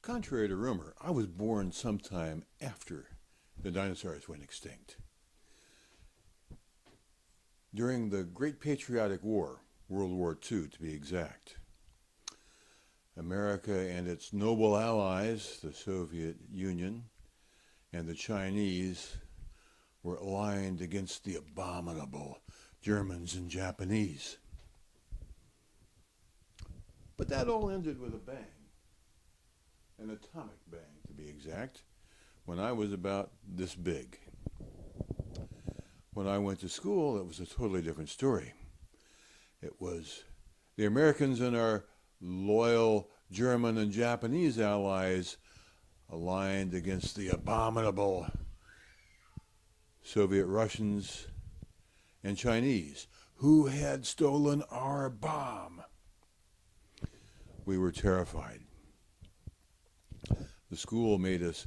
Contrary to rumor, I was born sometime after the dinosaurs went extinct. During the Great Patriotic War, World War II to be exact, America and its noble allies, the Soviet Union and the Chinese, were aligned against the abominable Germans and Japanese. But that all ended with a bang, an atomic bang to be exact, when I was about this big. When I went to school, it was a totally different story. It was the Americans and our loyal German and Japanese allies aligned against the abominable Soviet Russians and Chinese, who had stolen our bomb. We were terrified. The school made us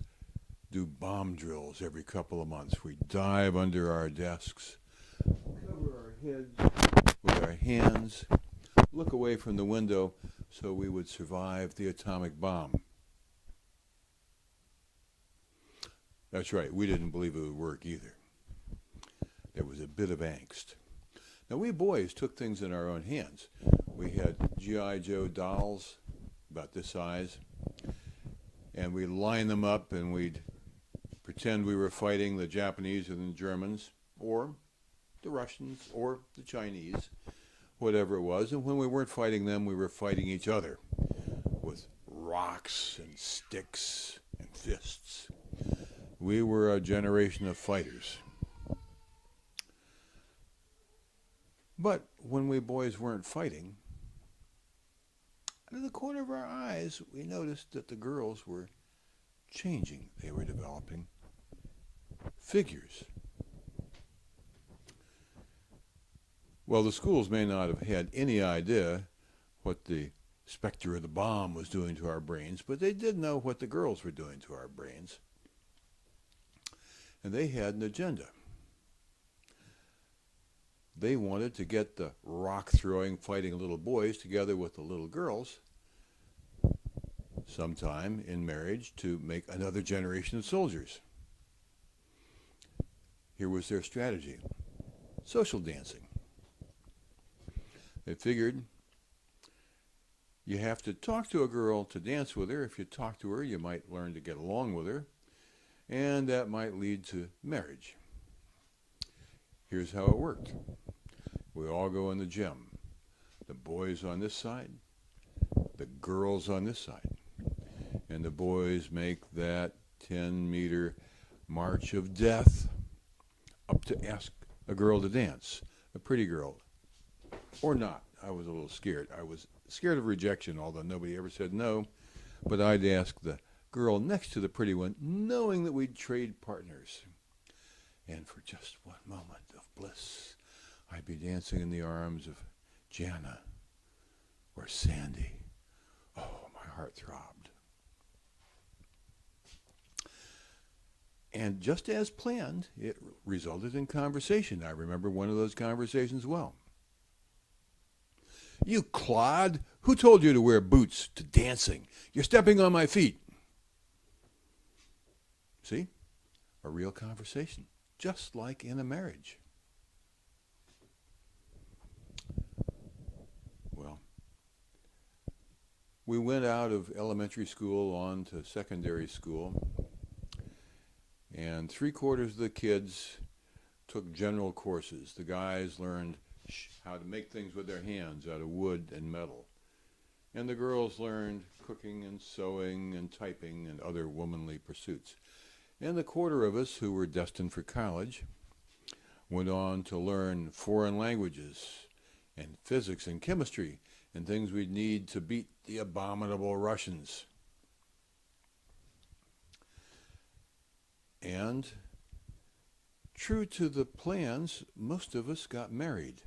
do bomb drills every couple of months. We'd dive under our desks, cover our heads with our hands, look away from the window so we would survive the atomic bomb. That's right, we didn't believe it would work either. There was a bit of angst. Now, we boys took things in our own hands. We had G.I. Joe dolls about this size, and we'd line them up and we'd pretend we were fighting the Japanese and the Germans, or the Russians, or the Chinese, whatever it was. And when we weren't fighting them, we were fighting each other with rocks and sticks and fists. We were a generation of fighters. But when we boys weren't fighting, out of the corner of our eyes, we noticed that the girls were changing. They were developing figures. Well, the schools may not have had any idea what the specter of the bomb was doing to our brains, but they did know what the girls were doing to our brains. And they had an agenda. They wanted to get the rock-throwing, fighting little boys together with the little girls sometime in marriage to make another generation of soldiers. Here was their strategy: social dancing. They figured you have to talk to a girl to dance with her. If you talk to her, you might learn to get along with her, and that might lead to marriage. Here's how it worked. We all go in the gym. The boys on this side, the girls on this side. And the boys make that 10-meter march of death up to ask a girl to dance, a pretty girl, or not. I was a little scared. I was scared of rejection, although nobody ever said no. But I'd ask the girl next to the pretty one, knowing that we'd trade partners. And for just one moment of bliss, I'd be dancing in the arms of Jana or Sandy. Oh, my heart throbbed. And just as planned, it resulted in conversation. I remember one of those conversations well. "You clod, who told you to wear boots to dancing? You're stepping on my feet." See? A real conversation, just like in a marriage. Well, we went out of elementary school on to secondary school, and 3/4 of the kids took general courses. The guys learned how to make things with their hands out of wood and metal, and the girls learned cooking and sewing and typing and other womanly pursuits. And the 1/4 of us who were destined for college went on to learn foreign languages and physics and chemistry and things we'd need to beat the abominable Russians. And true to the plans, most of us got married.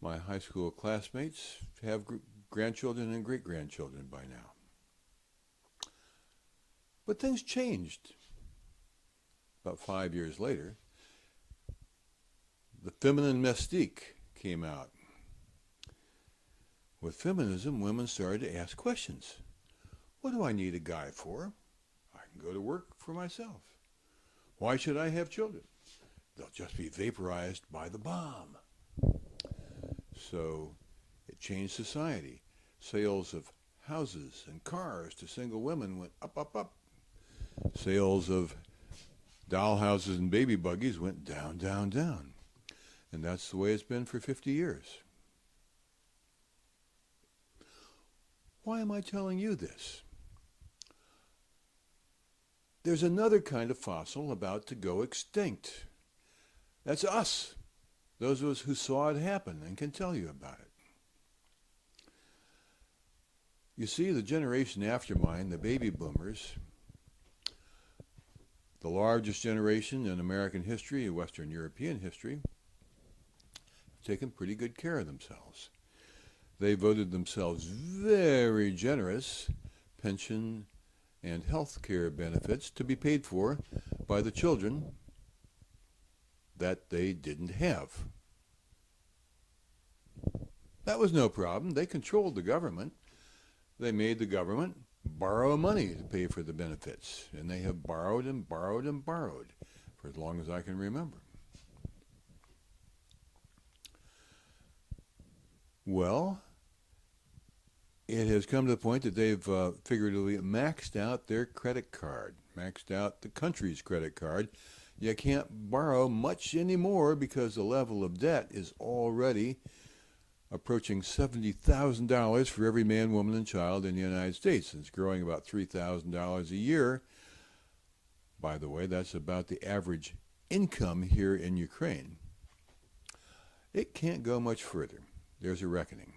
My high school classmates have grandchildren and great-grandchildren by now. But things changed. About 5 years later, the feminine mystique came out. With feminism, women started to ask questions. What do I need a guy for? I can go to work for myself. Why should I have children? They'll just be vaporized by the bomb. So it changed society. Sales of houses and cars to single women went up, up, up. Sales of dollhouses and baby buggies went down, down, down. And that's the way it's been for 50 years. Why am I telling you this? There's another kind of fossil about to go extinct. That's us, those of us who saw it happen and can tell you about it. You see, the generation after mine, the baby boomers, the largest generation in American history and Western European history, have taken pretty good care of themselves. They voted themselves very generous pension and health care benefits to be paid for by the children that they didn't have. That was no problem. They controlled the government. They made the government borrow money to pay for the benefits. And they have borrowed and borrowed and borrowed for as long as I can remember. Well, it has come to the point that they've figuratively maxed out their credit card, maxed out the country's credit card. You can't borrow much anymore because the level of debt is already approaching $70,000 for every man, woman, and child in the United States. And it's growing about $3,000 a year. By the way, that's about the average income here in Ukraine. It can't go much further. There's a reckoning.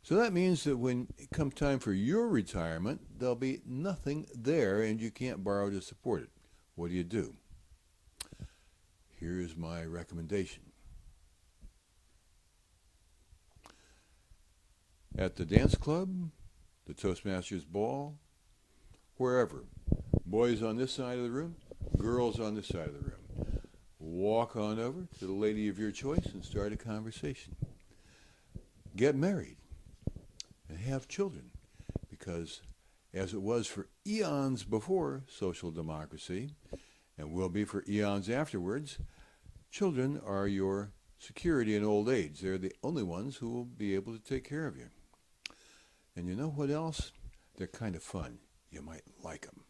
So that means that when it comes time for your retirement, there'll be nothing there and you can't borrow to support it. What do? Here's my recommendation. At the dance club, the Toastmasters ball, wherever, boys on this side of the room, girls on this side of the room, walk on over to the lady of your choice and start a conversation. Get married and have children, because as it was for eons before social democracy, and will be for eons afterwards, children are your security in old age. They're the only ones who will be able to take care of you. And you know what else? They're kind of fun. You might like them.